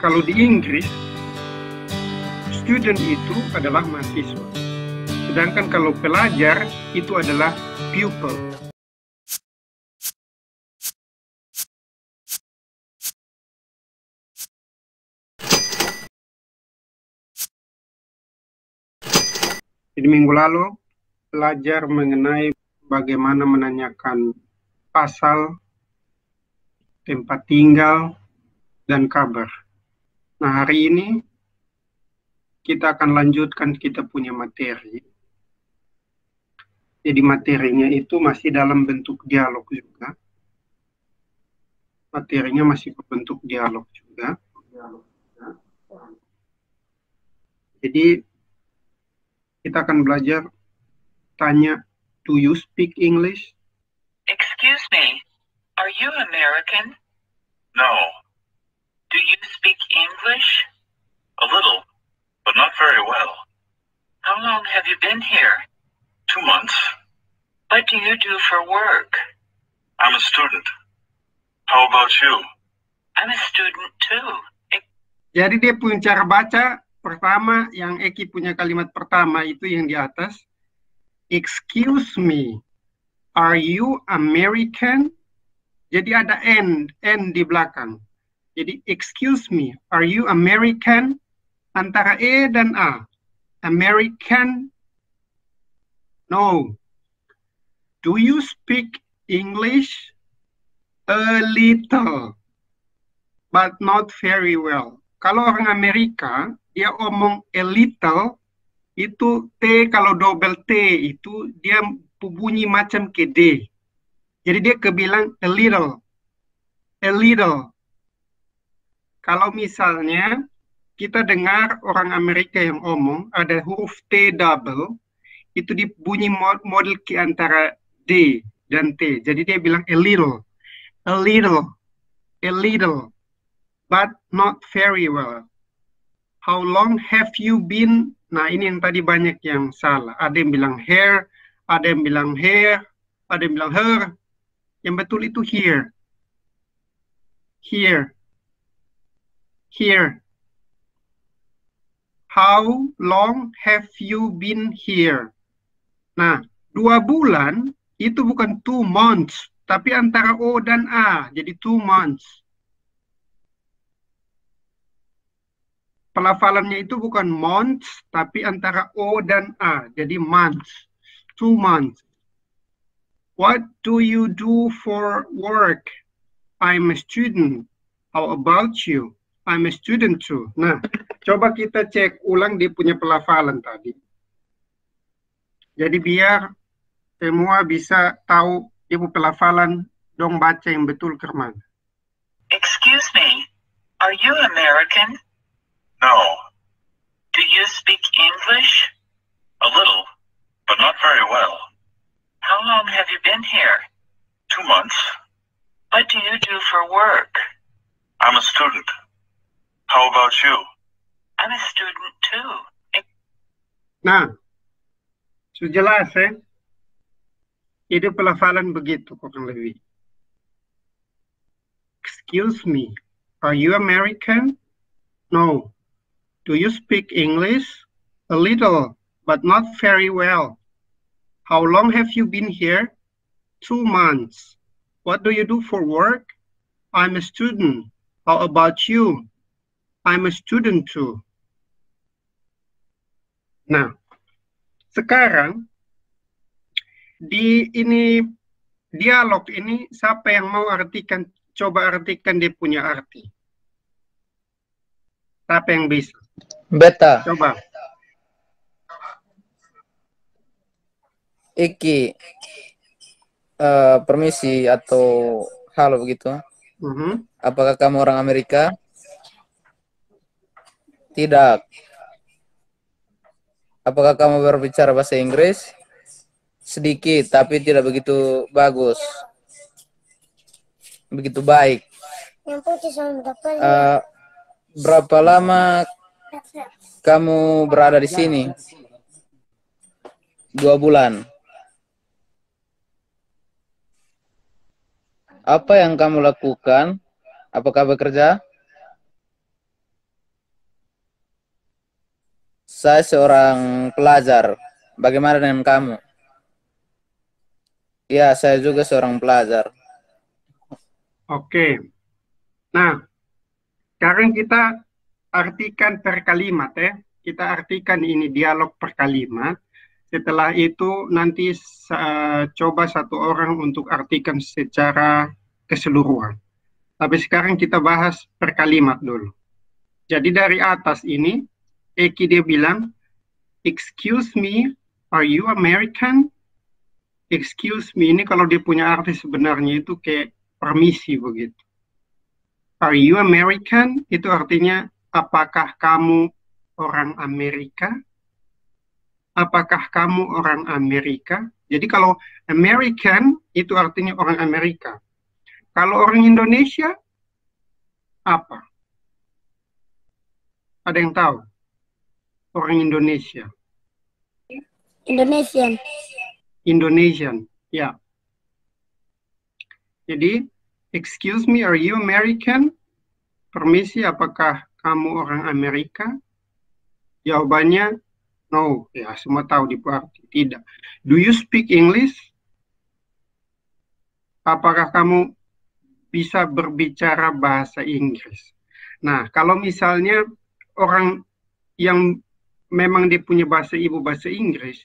Kalau di Inggris, student itu adalah mahasiswa. Sedangkan kalau pelajar itu adalah pupil. Jadi minggu lalu belajar mengenai bagaimana menanyakan pasal, tempat tinggal, dan kabar. Nah, hari ini kita akan lanjutkan kita punya materi. Jadi materinya itu masih dalam bentuk dialog juga. Materinya masih berbentuk dialog juga. Jadi kita akan belajar tanya, do you speak English? Excuse me, are you American? No. Do you speak English? A little, but not very well. How long have you been here? 2 months. What do you do for work? I'm a student. How about you? I'm a student too. Jadi dia punya cara baca pertama, yang Eki punya kalimat pertama itu yang di atas. Excuse me, are you American? Jadi ada N di belakang. Jadi excuse me, are you American? Antara E dan A. American? No. Do you speak English? A little, but not very well. Kalau orang Amerika, dia omong a little, itu T, kalau double T itu dia bunyi macam ke D. Jadi dia kebilang a little. A little. Kalau misalnya kita dengar orang Amerika yang omong, ada huruf T double, itu dibunyi model ke antara D dan T. Jadi dia bilang a little, a little, a little, but not very well. How long have you been? Nah, ini yang tadi banyak yang salah. Ada yang bilang hair, ada yang bilang hair, ada yang bilang her. Yang betul itu here. Here. Here. How long have you been here? Nah, 2 bulan itu bukan 2 months, tapi antara O dan A, jadi 2 months. Pelafalannya itu bukan months, tapi antara O dan A, jadi months. 2 months. What do you do for work? I'm a student. How about you? I'm a student too. Nah, coba kita cek ulang dia punya pelafalan tadi. Jadi biar semua bisa tahu dia punya pelafalan, dong baca yang betul ke mana. Excuse me, are you American? No. Do you speak English? A little, but not very well. How long have you been here? 2 months. What do you do for work? I'm a student. How about you? I'm a student too. Nah, sudah jelas ya? Itu pelafalan begitu kurang lebih. Excuse me, are you American? No. Do you speak English? A little, but not very well. How long have you been here? 2 months. What do you do for work? I'm a student. How about you? I'm a student too. Nah, sekarang di ini dialog ini siapa yang mau artikan, coba artikan dia punya arti. Siapa yang bisa? Beta. Coba. Iki. Permisi atau halo begitu. Apakah kamu orang Amerika? Tidak. Apakah kamu berbicara bahasa Inggris? Sedikit, tapi tidak begitu bagus. Begitu baik. Berapa lama kamu berada di sini? 2 bulan. Apa yang kamu lakukan? Apakah bekerja? Saya seorang pelajar. Bagaimana dengan kamu? Ya, saya juga seorang pelajar. Oke. Nah, sekarang kita artikan per kalimat ya. Kita artikan ini dialog per kalimat. Setelah itu nanti coba satu orang untuk artikan secara keseluruhan. Tapi sekarang kita bahas per kalimat dulu. Jadi dari atas ini, Eki dia bilang, excuse me, are you American? Excuse me, ini kalau dia punya arti sebenarnya itu kayak permisi begitu. Are you American? Itu artinya, apakah kamu orang Amerika? Apakah kamu orang Amerika? Jadi kalau American, itu artinya orang Amerika. Kalau orang Indonesia, apa? Ada yang tahu? Orang Indonesia. Indonesian. Indonesian, ya. Jadi, excuse me, are you American? Permisi, apakah kamu orang Amerika? Jawabannya, no. Ya, semua tahu di arti tidak. Do you speak English? Apakah kamu bisa berbicara bahasa Inggris? Nah, kalau misalnya orang yang memang dia punya bahasa ibu bahasa Inggris,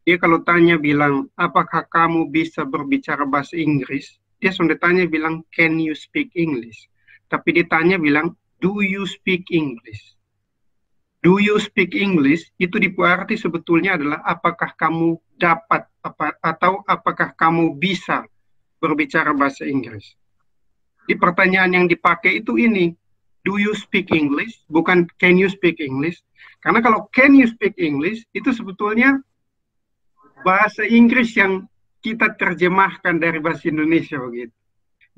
dia kalau tanya bilang, apakah kamu bisa berbicara bahasa Inggris? Dia sudah tanya bilang, can you speak English? Tapi dia tanya bilang, do you speak English? Do you speak English? Itu diarti sebetulnya adalah apakah kamu dapat atau apakah kamu bisa berbicara bahasa Inggris. Di pertanyaan yang dipakai itu ini, do you speak English? Bukan can you speak English? Karena kalau can you speak English, itu sebetulnya bahasa Inggris yang kita terjemahkan dari bahasa Indonesia begitu.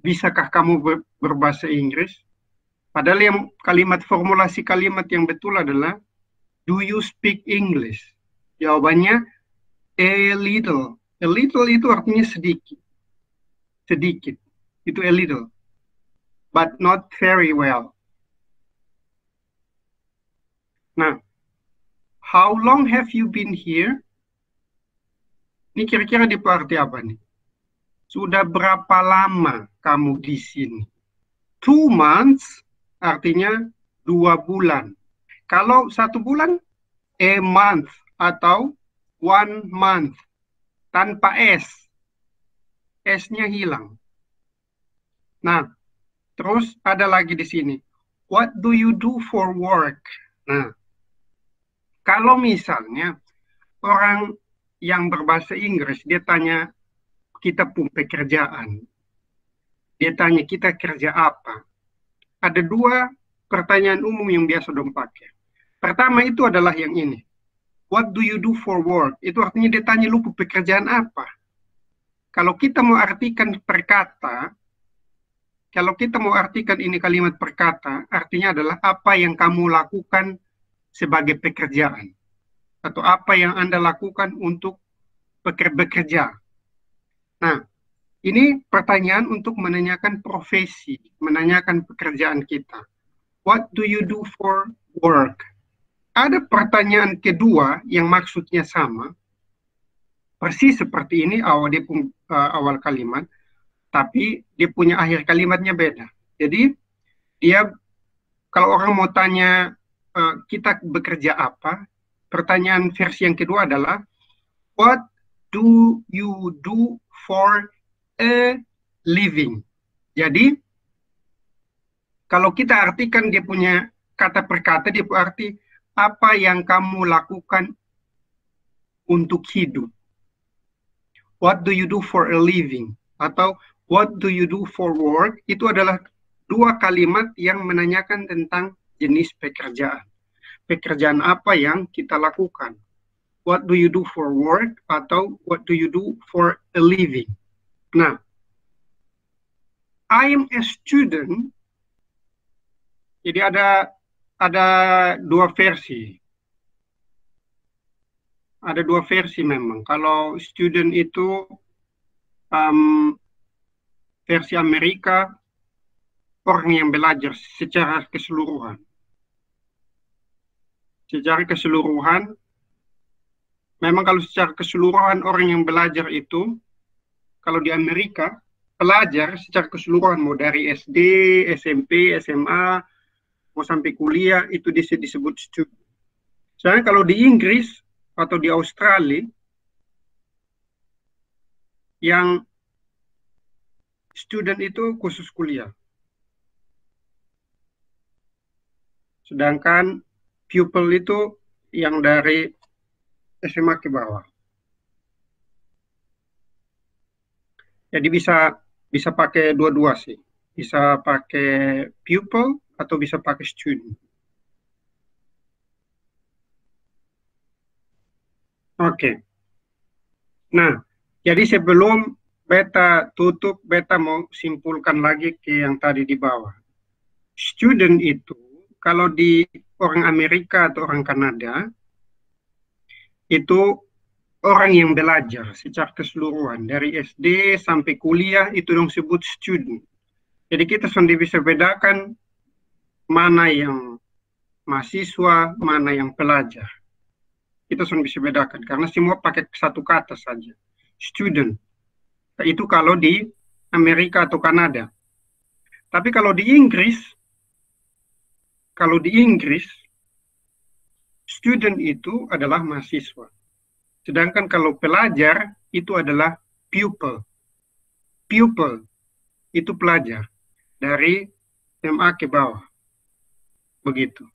Bisakah kamu berbahasa Inggris? Padahal yang formulasi kalimat yang betul adalah do you speak English? Jawabannya a little. A little itu artinya sedikit. Sedikit. Itu a little. But not very well. Nah, how long have you been here? Ini kira-kira diarti apa nih? Sudah berapa lama kamu di sini? 2 months artinya 2 bulan. Kalau 1 bulan, a month atau 1 month. Tanpa S. S-nya hilang. Nah, terus ada lagi di sini. What do you do for work? Nah, kalau misalnya orang yang berbahasa Inggris, dia tanya kita pun pekerjaan. Dia tanya kita kerja apa. Ada 2 pertanyaan umum yang biasa dong pakai. Pertama itu adalah yang ini. What do you do for work? Itu artinya dia tanya lu pekerjaan apa. Kalau kita mau artikan perkata, kalau kita mau artikan ini kalimat perkata, artinya adalah apa yang kamu lakukan sebagai pekerjaan. Atau apa yang Anda lakukan untuk bekerja. Nah, ini pertanyaan untuk menanyakan profesi, menanyakan pekerjaan kita. What do you do for work? Ada pertanyaan kedua yang maksudnya sama, persis seperti ini awal kalimat, tapi dia punya akhir kalimatnya beda. Jadi, dia kalau orang mau tanya kita bekerja apa, pertanyaan versi yang kedua adalah what do you do for a living? Jadi kalau kita artikan dia punya kata per kata, dia berarti apa yang kamu lakukan untuk hidup. What do you do for a living? Atau what do you do for work? Itu adalah 2 kalimat yang menanyakan tentang jenis pekerjaan. Pekerjaan apa yang kita lakukan. What do you do for work atau what do you do for a living. Nah, I am a student. Jadi ada 2 versi. Ada 2 versi memang. Kalau student itu versi Amerika, orang yang belajar secara keseluruhan. secara keseluruhan, memang kalau secara keseluruhan orang yang belajar itu, kalau di Amerika, pelajar secara keseluruhan, mau dari SD, SMP, SMA, mau sampai kuliah, itu disebut student. Sedangkan kalau di Inggris atau di Australia, yang student itu khusus kuliah. Sedangkan pupil itu yang dari SMA ke bawah. Jadi bisa pakai dua-dua sih. Bisa pakai pupil atau bisa pakai student. Oke. Nah, jadi sebelum beta tutup, beta mau simpulkan lagi ke yang tadi di bawah. Student itu, kalau di orang Amerika atau orang Kanada, itu orang yang belajar secara keseluruhan. Dari SD sampai kuliah, itu dong sebut student. Jadi kita sendiri bisa bedakan mana yang mahasiswa, mana yang pelajar. Kita sudah bisa bedakan, karena semua pakai satu kata saja. Student. Itu kalau di Amerika atau Kanada. Tapi kalau di Inggris, student itu adalah mahasiswa. Sedangkan kalau pelajar, itu adalah pupil. Pupil itu pelajar. Dari SMA ke bawah. Begitu.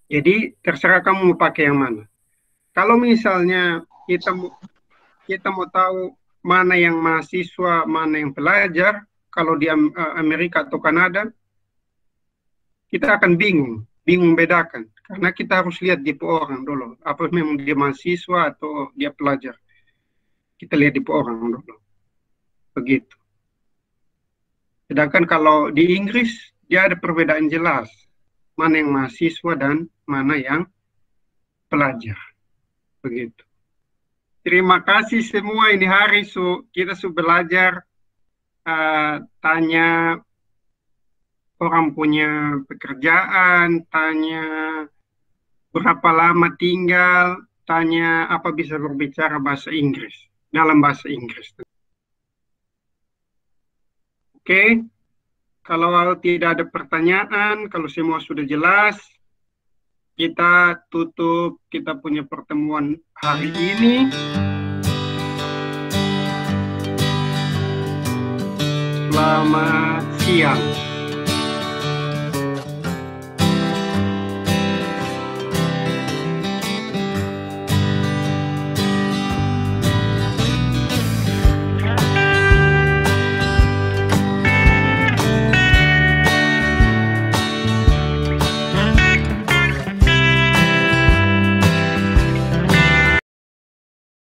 Jadi terserah kamu mau pakai yang mana. Kalau misalnya kita mau tahu mana yang mahasiswa, mana yang pelajar, kalau di Amerika atau Kanada, kita akan bingung bedakan. Karena kita harus lihat tipe orang dulu. Apa memang dia mahasiswa atau dia pelajar. Kita lihat tipe orang dulu. Begitu. Sedangkan kalau di Inggris, dia ada perbedaan jelas. Mana yang mahasiswa dan mana yang pelajar. Begitu. Terima kasih semua ini hari kita sudah belajar tanya orang punya pekerjaan, tanya berapa lama tinggal, tanya apa bisa berbicara bahasa Inggris, dalam bahasa Inggris. Oke. Kalau tidak ada pertanyaan, kalau semua sudah jelas, kita tutup kita punya pertemuan hari ini. Selamat siang.